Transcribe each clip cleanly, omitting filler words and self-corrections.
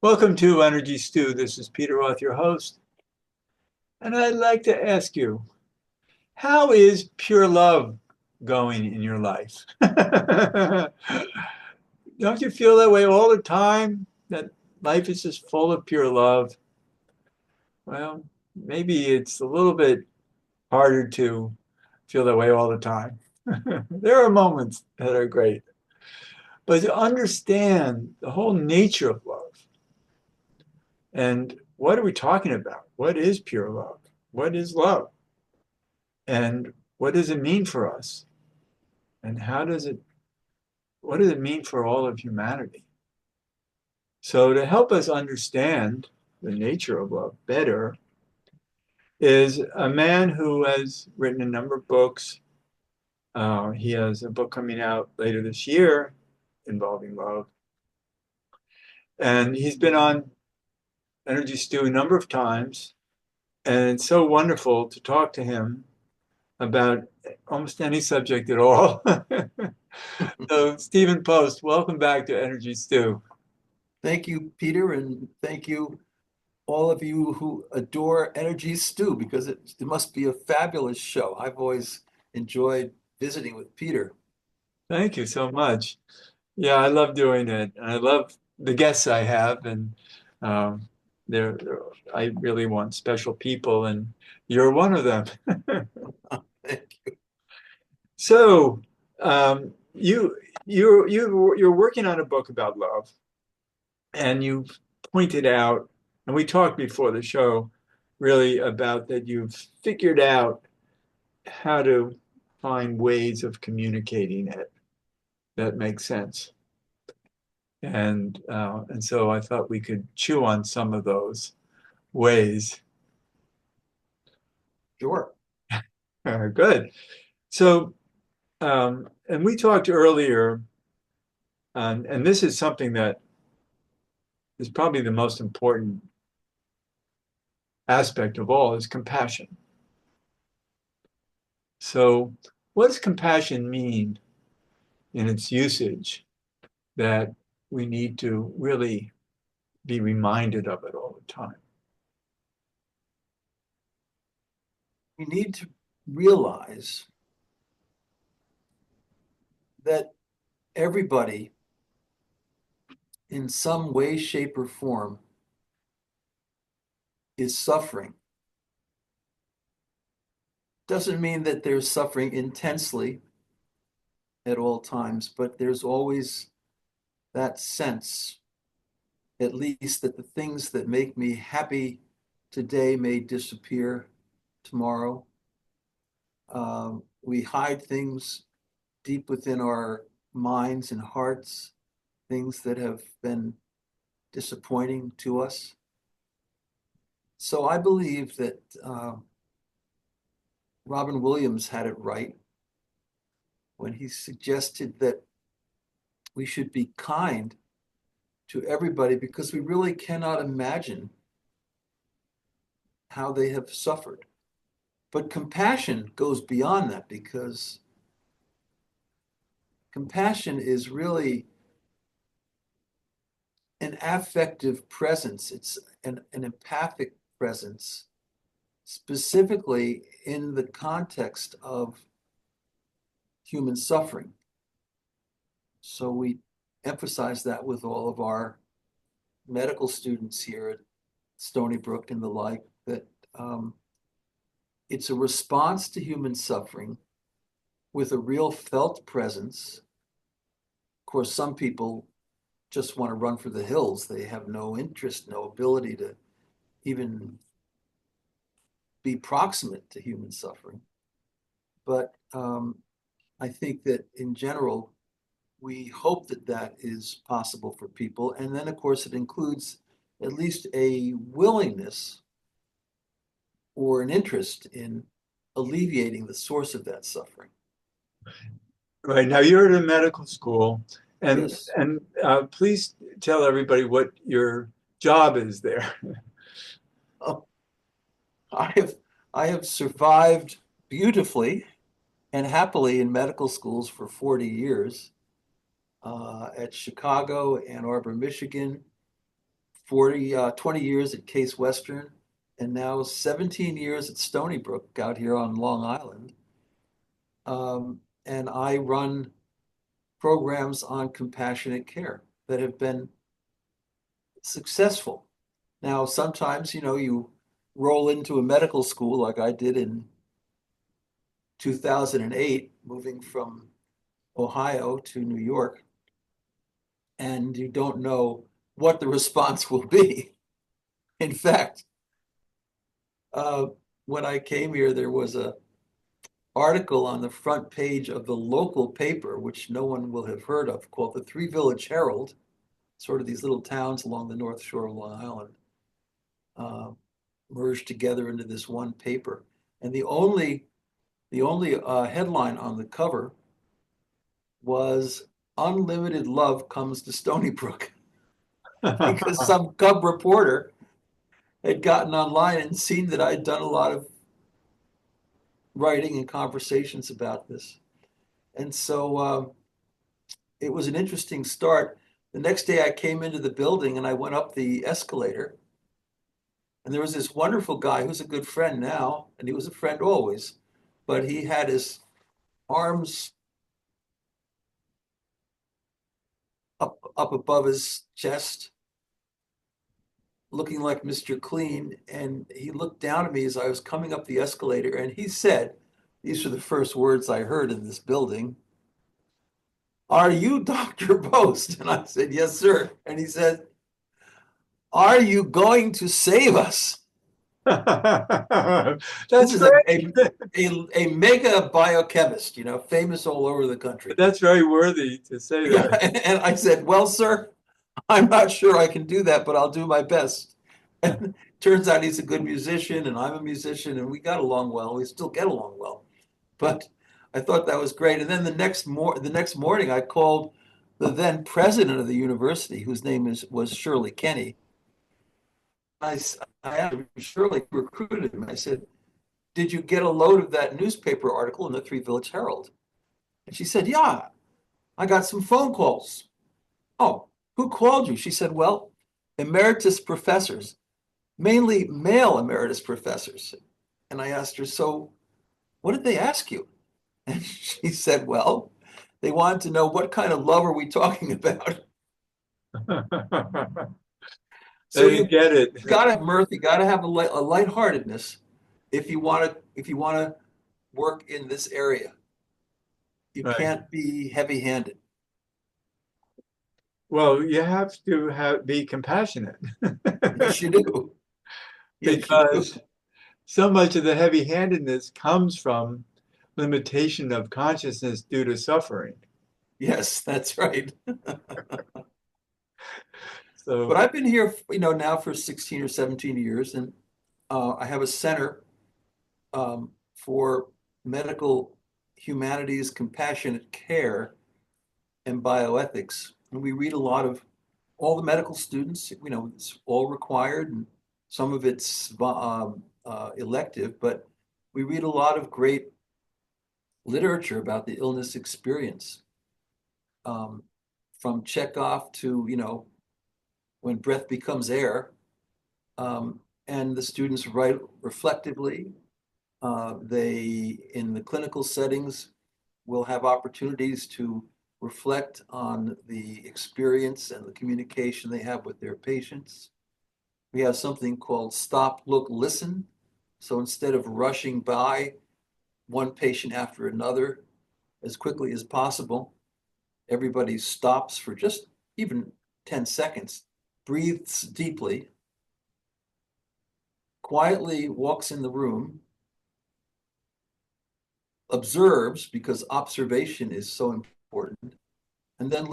Welcome to Energy Stew. This is Peter Roth, your host, and I'd like to ask you, how is pure love going in your life? Don't you feel that way all the time? That life is just full of pure love? Well, maybe it's a little bit harder to feel that way all the time. There are moments that are great, but to understand the whole nature of love and what are we talking about? What is pure love? What is love? And what does it mean for us? And what does it mean for all of humanity? So, to help us understand the nature of love better, is a man who has written a number of books. He has a book coming out later this year involving love. And he's been on Energy Stew a number of times. And it's so wonderful to talk to him about almost any subject at all. So, Stephen Post, welcome back to Energy Stew. Thank you, Peter, and thank you, all of you who adore Energy Stew, because it must be a fabulous show. I've always enjoyed visiting with Peter. Thank you so much. Yeah, I love doing it. I love the guests I have, and um, I really want special people, and you're one of them. Thank you. So, you're working on a book about love, and you've pointed out, and we talked before the show, really about that you've figured out how to find ways of communicating it that make sense. And so I thought we could chew on some of those ways. Sure. Good. So, and we talked earlier, and this is something that is probably the most important aspect of all is compassion. So, what does compassion mean in its usage that we need to really be reminded of it all the time? We need to realize that everybody, in some way, shape, or form, is suffering. Doesn't mean that they're suffering intensely at all times, but there's always that sense, at least, that the things that make me happy today may disappear tomorrow. We hide things deep within our minds and hearts, things that have been disappointing to us. So I believe that Robin Williams had it right when he suggested that we should be kind to everybody because we really cannot imagine how they have suffered. But compassion goes beyond that because compassion is really an affective presence. It's an empathic presence, specifically in the context of human suffering. So we emphasize that with all of our medical students here at Stony Brook and the like, that it's a response to human suffering with a real felt presence. Of course, some people just want to run for the hills. They have no interest, no ability to even be proximate to human suffering. But I think that in general, we hope that that is possible for people. And then, of course, it includes at least a willingness or an interest in alleviating the source of that suffering. Right now, you're at a medical school, and Yes. and please tell everybody what your job is there. Oh, I have I have survived beautifully and happily in medical schools for 40 years, at Chicago, Ann Arbor, Michigan, 20 years at Case Western, and now 17 years at Stony Brook out here on Long Island. And I run programs on compassionate care that have been successful. Now, sometimes, you roll into a medical school like I did in 2008, moving from Ohio to New York, and you don't know what the response will be. In fact, when I came here, there was a article on the front page of the local paper, which no one will have heard of, called the Three Village Herald, sort of these little towns along the North Shore of Long Island, merged together into this one paper. And the only headline on the cover was "Unlimited Love Comes to Stony Brook," because some cub reporter had gotten online and seen that I'd done a lot of writing and conversations about this. And so it was an interesting start. The next day I came into the building and I went up the escalator, and there was this wonderful guy who's a good friend now, and he was a friend always, but he had his arms up above his chest, looking like Mr. Clean. And he looked down at me as I was coming up the escalator, and he said, these are the first words I heard in this building, "Are you Dr. Post?" And I said, "Yes, sir." And he said, "Are you going to save us?" This That's is great. a mega biochemist, famous all over the country. That's very worthy to say Yeah, that. and I said, "Well, sir, I'm not sure I can do that, but I'll do my best." And turns out he's a good musician, and I'm a musician, and we got along well. We still get along well. But I thought that was great. And then the next morning, I called the then president of the university, whose name was Shirley Kenny. I asked him, Shirley recruited him. I said, "Did you get a load of that newspaper article in the Three Village Herald?" And she said, "Yeah, I got some phone calls." "Oh, who called you?" She said, "Well, emeritus professors, mainly male emeritus professors." And I asked her, "So what did they ask you?" And she said, "Well, they wanted to know what kind of love are we talking about." So They you didn't get it. got to have mirth, you got to have a lightheartedness if you want to work in this area. You Right. can't be heavy-handed. Well, you have to be compassionate Yes, you do. Yes, you do. because so much of the heavy-handedness comes from limitation of consciousness due to suffering. Yes, that's right. But So, I've been here, now for 16 or 17 years, and I have a center for medical humanities, compassionate care, and bioethics. And we read a lot of all the medical students, it's all required, and some of it's elective, but we read a lot of great literature about the illness experience, um, from Chekhov to, when breath becomes air. And the students write reflectively. They, in the clinical settings, will have opportunities to reflect on the experience and the communication they have with their patients. We have something called stop, look, listen. So instead of rushing by one patient after another as quickly as possible, everybody stops for just even 10 seconds, breathes deeply, quietly walks in the room, observes, because observation is so important, and then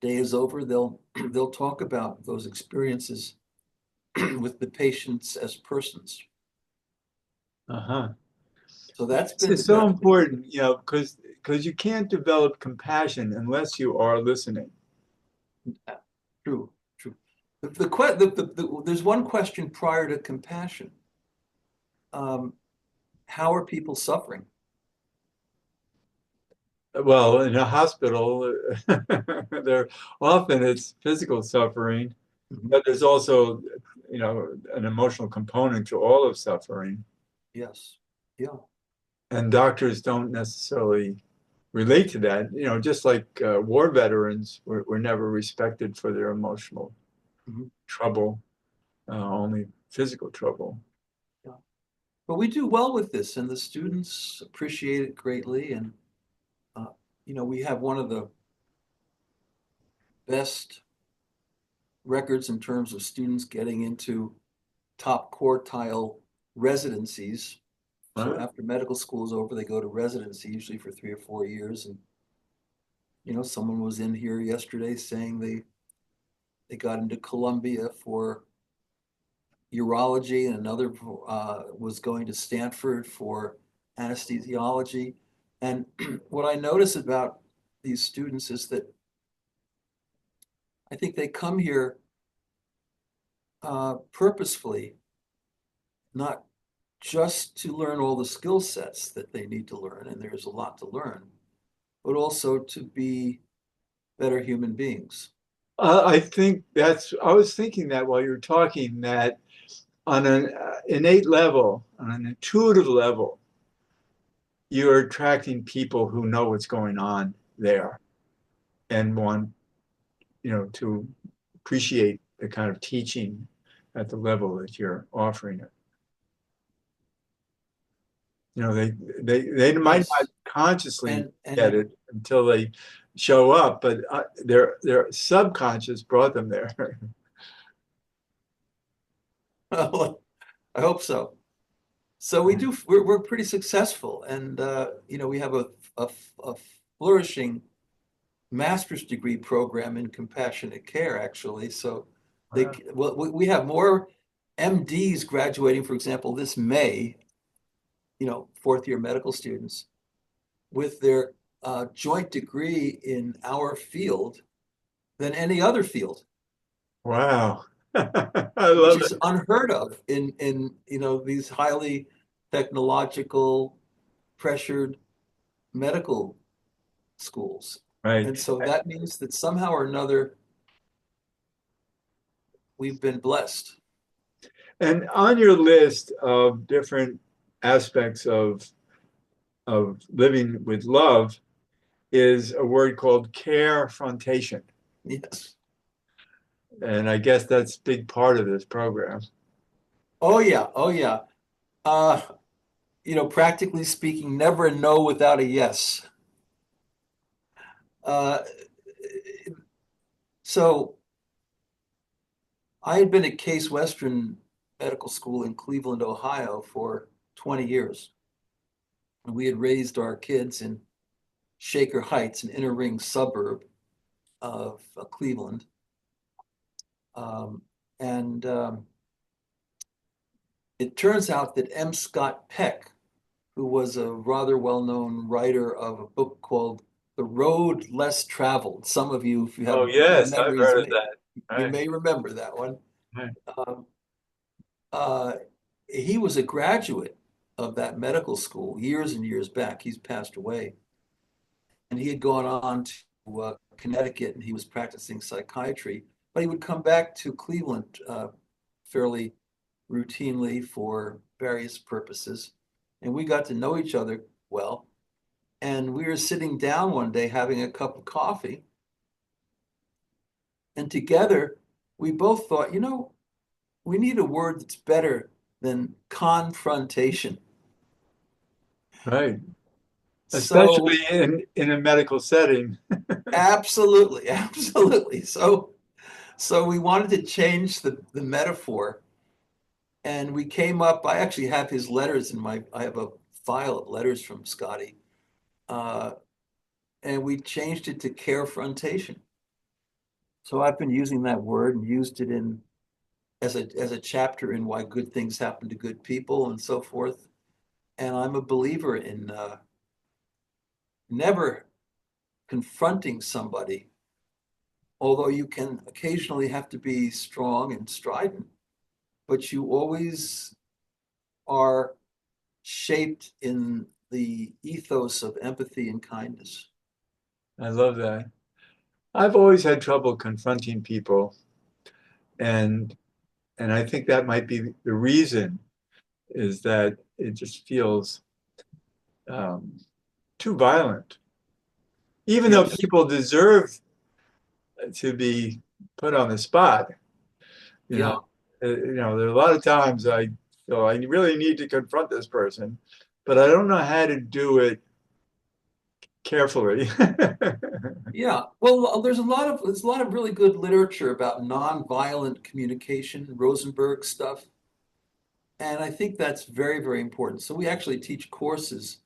day is over, they'll talk about those experiences with the patients as persons. uh-huh. So that's This been is so important, because you can't develop compassion unless you are listening. true, true. There's one question prior to compassion. How are people suffering? well, in a hospital, there often it's physical suffering, Mhm. but there's also, an emotional component to all of suffering. Yes. Yeah. And doctors don't necessarily relate to that. Just like war veterans were never respected for their emotional Mhm. trouble, only physical trouble. Yeah. But we do well with this, and the students appreciate it greatly. And uh, we have one of the best records in terms of students getting into top quartile residencies. So Right? after medical school is over, they go to residency, usually for 3 or 4 years. And someone was in here yesterday saying they got into Columbia for urology, and another was going to Stanford for anesthesiology. And what I notice about these students is that I think they come here purposefully, not just to learn all the skill sets that they need to learn, and there's a lot to learn, but also to be better human beings. I think I was thinking that while you were talking, that on an innate level, on an intuitive level, you're attracting people who know what's going on there and want, to appreciate the kind of teaching at the level that you're offering it. They might not Yes, consciously and get it until they show up, but their subconscious brought them there. I hope so. So we do. We're pretty successful, and we have a, a flourishing master's degree program in compassionate care, actually. So Wow. well, we have more MDs graduating, for example, this May. Fourth year medical students with their joint degree in our field than any other field, Wow. I which love is it. unheard of in these highly technological pressured medical schools. Right. And so that means that somehow or another we've been blessed. And on your list of different aspects of living with love is a word called carefrontation. Yes. And I guess that's a big part of this program. Oh yeah. Oh yeah. Uh, practically speaking, never a no without a yes. Uh, so I had been at Case Western Medical School in Cleveland, Ohio for 20 years. And we had raised our kids in Shaker Heights, an inner ring suburb of Cleveland. Um, and it turns out that M. Scott Peck, who was a rather well-known writer of a book called The Road Less Traveled. Some of you, if you Oh, have good yes, I've memories, heard of that. you Right, may remember that one. right. Um, uh, he was a graduate of that medical school years and years back. He's passed away. And he had gone on to Connecticut, and he was practicing psychiatry, but he would come back to Cleveland fairly routinely for various purposes. And we got to know each other well. And we were sitting down one day having a cup of coffee. And together, we both thought, we need a word that's better than confrontation. Right. Especially So, in a medical setting. absolutely, absolutely. So we wanted to change the metaphor. And we came up, I actually have his letters I have a file of letters from Scotty. Uh, and we changed it to carefrontation. So I've been using that word and used it in as a chapter in why good things happen to good people and so forth. And I'm a believer in never confronting somebody, although you can occasionally have to be strong and strident, but you always are shaped in the ethos of empathy and kindness. I love that. I've always had trouble confronting people, and I think that might be the reason is that it just feels um, too violent. Even though Yes. people deserve to be put on the spot, you know, Yeah. there are a lot of times I feel I really need to confront this person, but I don't know how to do it carefully. Yeah. Well, there's a lot of really good literature about nonviolent communication, Rosenberg stuff, and I think that's very, very important. So we actually teach courses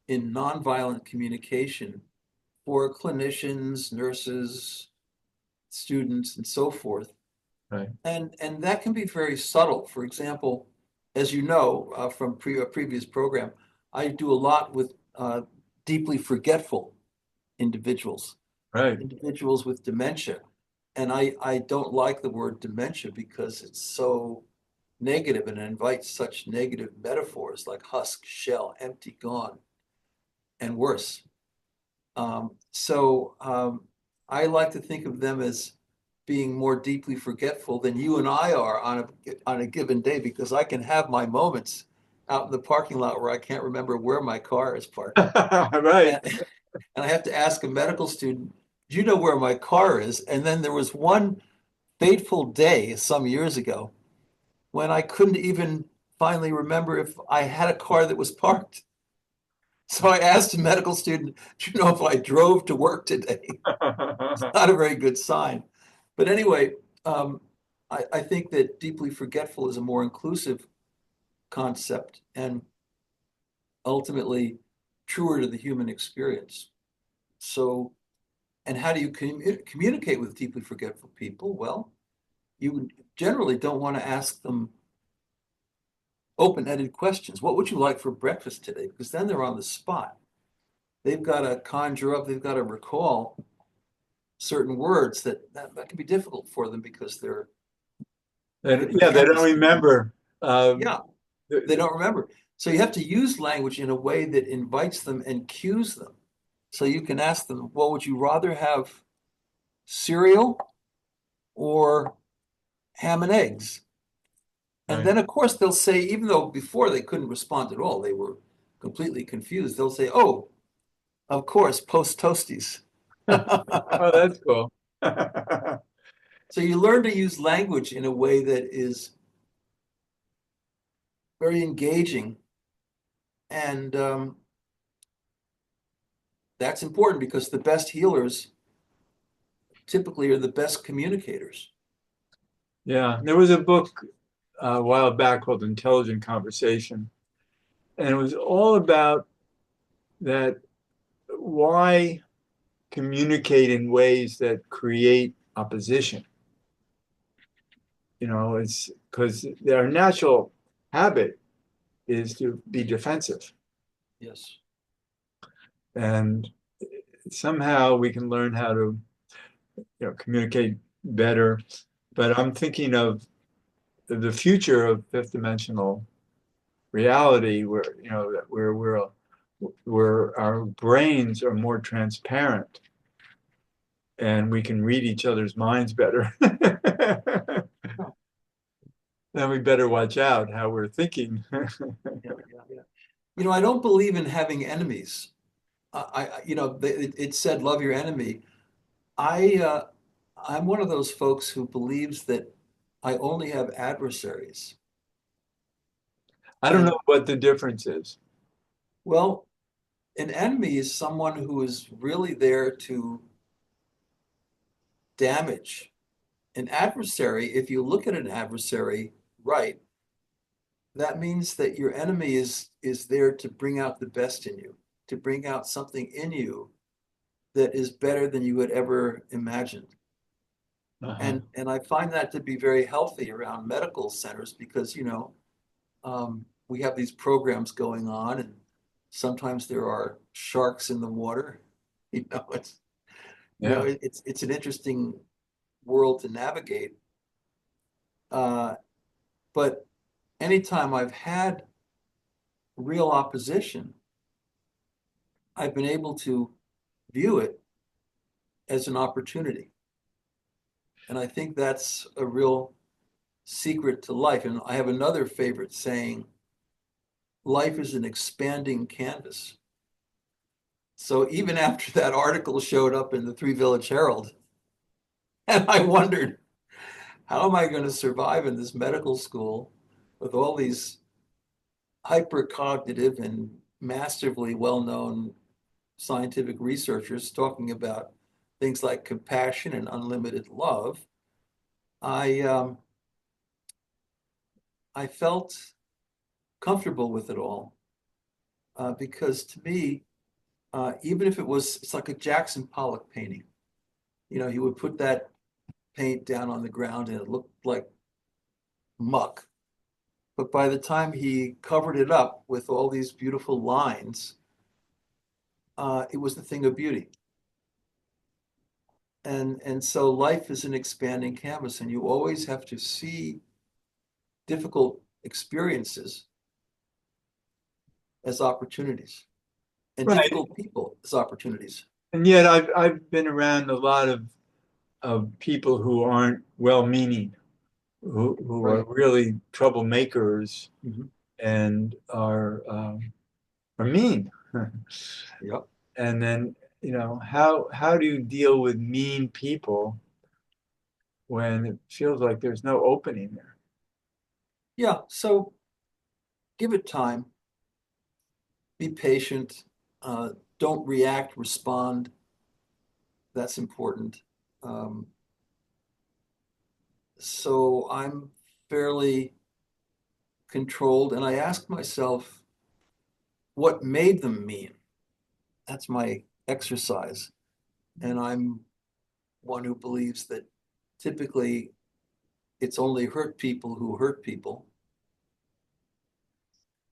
in nonviolent communication for clinicians, nurses, students, and so forth. Right, And that can be very subtle. For example, as you know from a previous program, I do a lot with deeply forgetful individuals, right. individuals with dementia. And I don't like the word dementia because it's so negative and invites such negative metaphors like husk, shell, empty, gone, and worse. So I like to think of them as being more deeply forgetful than you and I are on a given day because I can have my moments out in the parking lot where I can't remember where my car is parked. Right. And, and I have to ask a medical student, do you know where my car is? And then there was one fateful day some years ago when I couldn't even finally remember if I had a car that was parked. So I asked a medical student, do you know if I drove to work today? It's not a very good sign. But anyway, um, I think that deeply forgetful is a more inclusive concept and ultimately truer to the human experience. So, and how do you communicate with deeply forgetful people? Well, you generally don't want to ask them open-ended questions. What would you like for breakfast today? Because then they're on the spot. They've got to conjure up, they've got to recall certain words that can be difficult for them because you Yeah, they can't don't just, remember. Um, yeah, they don't remember. So you have to use language in a way that invites them and cues them. So you can ask them, well, would you rather have cereal or ham and eggs? And right. then, of course, they'll say, even though before they couldn't respond at all, they were completely confused. They'll say, oh, of course, post toasties. Oh, that's cool. So you learn to use language in a way that is very engaging. And that's important because the best healers typically are the best communicators. Yeah, there was a book a while back called Intelligent Conversation, and it was all about that why communicate in ways that create opposition. It's because their natural habit is to be defensive, Yes. and somehow we can learn how to, communicate better. But I'm thinking of the future of fifth dimensional reality where where our brains are more transparent and we can read each other's minds better. Then we better watch out how we're thinking. Yeah, yeah, yeah. I don't believe in having enemies. It said love your enemy. I I'm one of those folks who believes that I only have adversaries. I don't know And what the difference is. well, an enemy is someone who is really there to damage. An adversary, if you look at an adversary right, that means that your enemy is there to bring out the best in you, to bring out something in you that is better than you had ever imagined. Uh-huh. And I find that to be very healthy around medical centers because, we have these programs going on and sometimes there are sharks in the water. You know, it's Yeah. it's an interesting world to navigate. Uh, but anytime I've had real opposition, I've been able to view it as an opportunity. And I think that's a real secret to life. And I have another favorite saying, life is an expanding canvas. So even after that article showed up in the Three Village Herald, and I wondered, how am I going to survive in this medical school with all these hypercognitive and massively well-known scientific researchers talking about things like compassion and unlimited love? I I felt comfortable with it all because to me, even if it's like a Jackson Pollock painting. You know, he would put that paint down on the ground and it looked like muck. But by the time he covered it up with all these beautiful lines, it was the thing of beauty. And so life is an expanding canvas, and you always have to see difficult experiences as opportunities and Right. difficult people as opportunities. And yet I've been around a lot of people who aren't well-meaning, who are Right. really troublemakers Mhm. and are mean. Yep. And then, how do you deal with mean people when it feels like there's no opening there? Yeah. So give it time, be patient, uh, don't react, respond. That's important. Um, so I'm fairly controlled, and I ask myself, what made them mean? That's my exercise. And I'm one who believes that typically it's only hurt people who hurt people.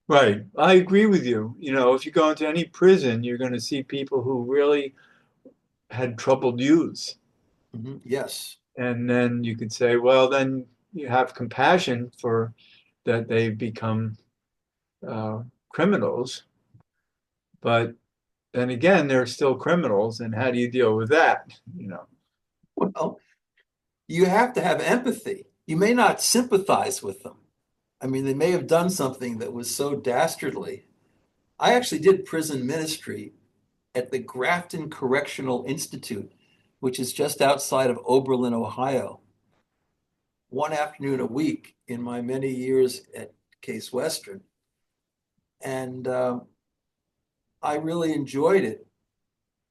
Right. I agree with you. If you go into any prison, you're going to see people who really had troubled youths. Mhm. Yes. And then you could say, well, then you have compassion for that they've become uh, criminals. But then again, they're still criminals. And how do you deal with that? You know? Well, you have to have empathy. You may not sympathize with them. I mean, they may have done something that was so dastardly. I actually did prison ministry at the Grafton Correctional Institute, which is just outside of Oberlin, Ohio, one afternoon a week in my many years at Case Western. And I really enjoyed it.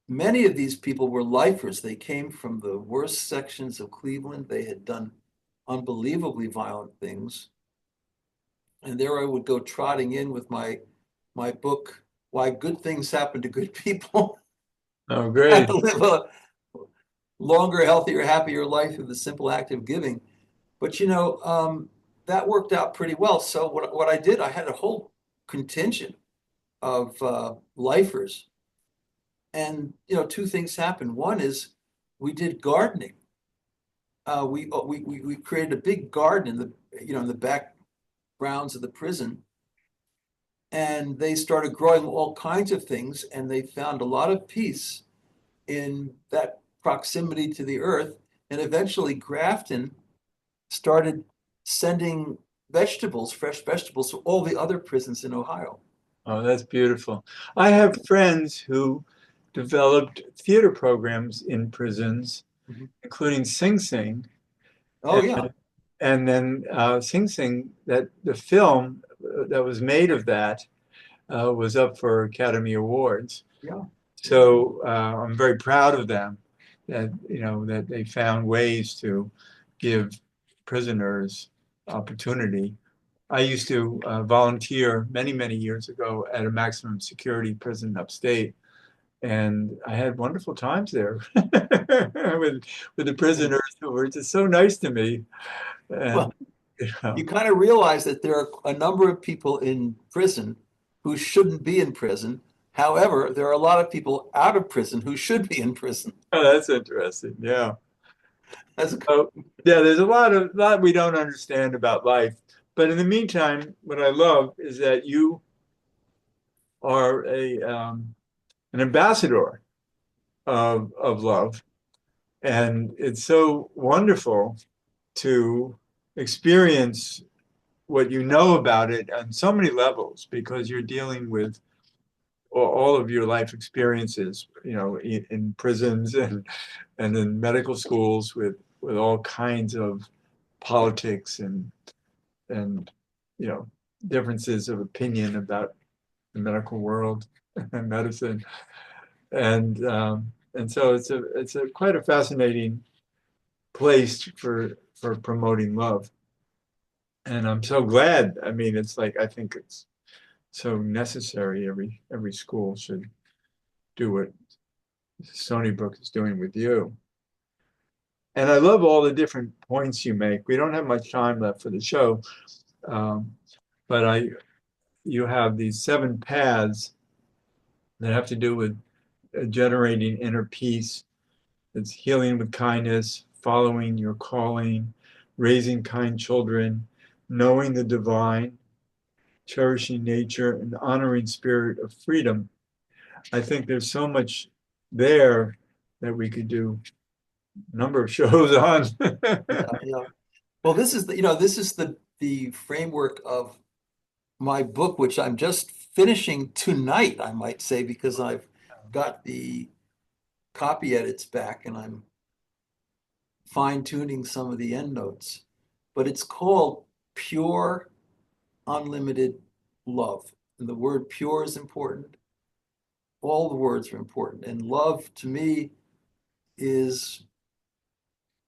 Many of these people were lifers. They came from the worst sections of Cleveland. They had done unbelievably violent things. And there I would go trotting in with my book, Why Good Things Happen to Good People, Oh, How to great. Live a Longer, Healthier, Happier Life through the Simple Act of Giving. But that worked out pretty well. So what I did, I had a whole contingent of lifers. And two things happened. One is we did gardening. We created a big garden in the back grounds of the prison, and they started growing all kinds of things, and they found a lot of peace in that proximity to the earth. And eventually, Grafton started sending vegetables, fresh vegetables, to all the other prisons in Ohio. Oh, that's beautiful. I have friends who developed theater programs in prisons, Mhm. including Sing Sing. Oh yeah, And then Sing Sing, that the film that was made of that was up for Academy Awards. yeah, yeah. So I'm very proud of them that they found ways to give prisoners opportunity. I used to volunteer many, many years ago at a maximum security prison upstate, and I had wonderful times there with the prisoners who were just so nice to me. And Well, you know, you kind of realize that there are a number of people in prison who shouldn't be in prison. However, there are a lot of people out of prison who should be in prison. oh, that's interesting. Yeah. That's So yeah, there's a lot we don't understand about life. But in the meantime, what I love is that you are an ambassador of love, And it's so wonderful to experience what you know about it on so many levels because you're dealing with all of your life experiences, in prisons and in medical schools with all kinds of politics and you know differences of opinion about the medical world and medicine, and so it's a quite a fascinating place for promoting love, and I'm so glad. I mean, it's like I think it's so necessary. Every school should do what Stony Brook is doing with you. And I love all the different points you make. We don't have much time left for the show, um, but you have these 7 paths that have to do with generating inner peace. It's healing with kindness, following your calling, raising kind children, knowing the divine, cherishing nature, and honoring spirit of freedom. I think there's so much there that we could do a number of shows on. Yeah, yeah. Well, this is the framework of my book, which I'm just finishing tonight, I might say, because I've got the copy edits back and I'm fine-tuning some of the endnotes. But it's called Pure Unlimited Love. And the word pure is important. All the words are important. And love to me is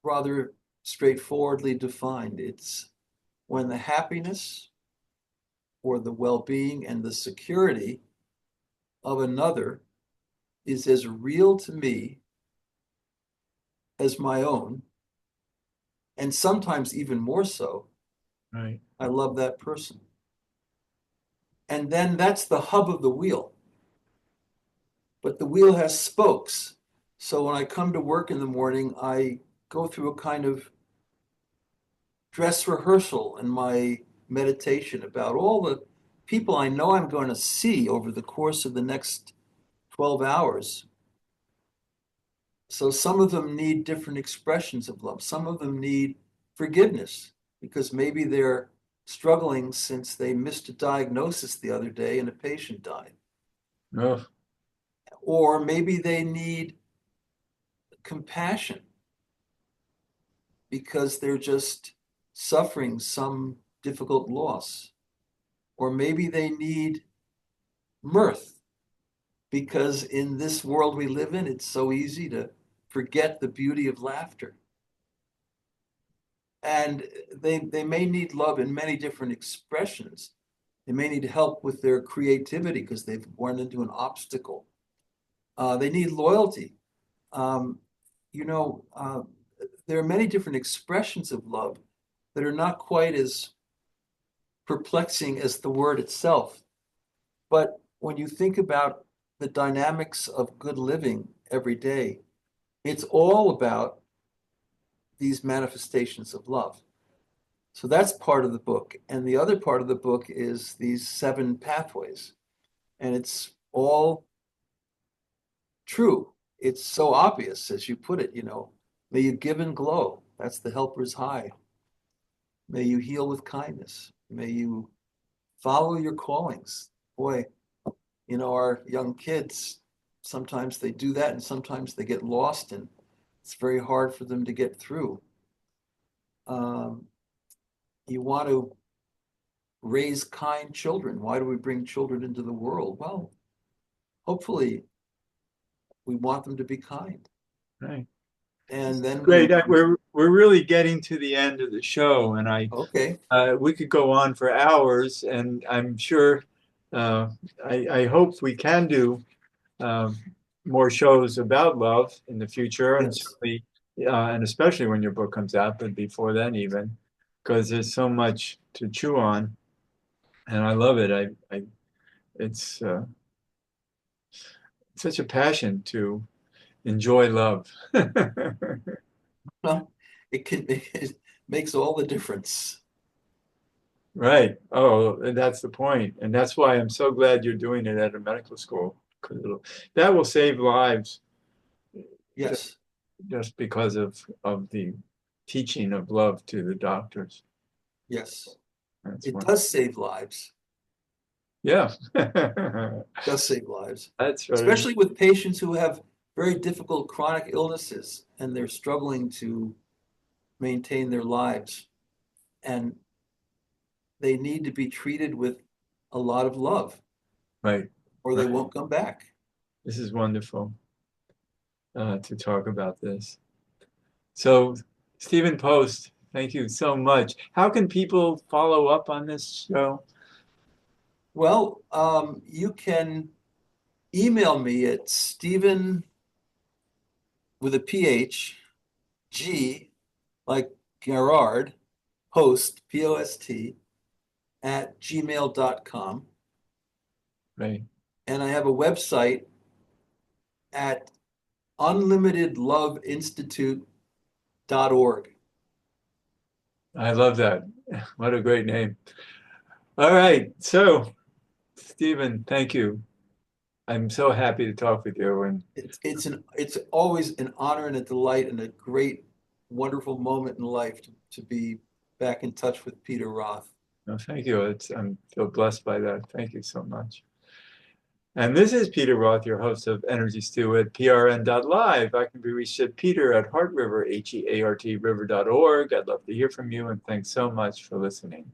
rather straightforwardly defined. It's when the happiness or the well-being and the security of another is as real to me as my own, and sometimes even more so. Right. I love that person. And then that's the hub of the wheel. But the wheel has spokes. So when I come to work in the morning, I go through a kind of dress rehearsal in my meditation about all the people I know I'm going to see over the course of the next 12 hours. So some of them need different expressions of love. Some of them need forgiveness because maybe they're struggling since they missed a diagnosis the other day and a patient died. Oh, Or maybe they need compassion because they're just suffering some difficult loss. Or maybe they need mirth because in this world we live in, it's so easy to forget the beauty of laughter. And they may need love in many different expressions. They may need help with their creativity because they've run into an obstacle. They need loyalty. Um, you know, there are many different expressions of love that are not quite as perplexing as the word itself. But when you think about the dynamics of good living every day, it's all about these manifestations of love. So that's part of the book. And the other part of the book is these 7 pathways. And it's all true. It's so obvious, as you put it. May you give and glow. That's the helper's high. May you heal with kindness. May you follow your callings. Boy, our young kids, sometimes they do that and sometimes they get lost and it's very hard for them to get through. Um, you want to raise kind children. Why do we bring children into the world? Well, hopefully we want them to be kind. right. And then Great. We're really getting to the end of the show, and okay, we could go on for hours, and I'm sure uh, I hope we can do um, more shows about love in the future, and yes. certainly, and especially when your book comes out, but before then even, because there's so much to chew on, and I love it. It's such a passion to enjoy love. Well, it makes all the difference. Right. Oh, and that's the point. And that's why I'm so glad you're doing it at a medical school, because that will save lives. Yes. just because of the teaching of love to the doctors. Yes, That's it wonderful. does save lives. Yeah. It does save lives, That's right. especially with patients who have very difficult chronic illnesses and they're struggling to maintain their lives. And they need to be treated with a lot of love Right. or they Right. won't come back. This is wonderful to talk about this. So, Stephen Post, thank you so much. How can people follow up on this show? Well, you can email me at Stephen with a PH, G, like Gerard, Post, P-O-S-T, at gmail.com. Right. And I have a website at unlimitedloveinstitute.org. I love that. What a great name. All right. So, Stephen, thank you. I'm so happy to talk with you. And It's always an honor and a delight and a great, wonderful moment in life to be back in touch with Peter Roth. thank you. I'm feel blessed by that. Thank you so much. And this is Peter Roth, your host of Energy Stew at prn.live. I can be reached at peter at heartriver, HEART river.org. I'd love to hear from you, and thanks so much for listening.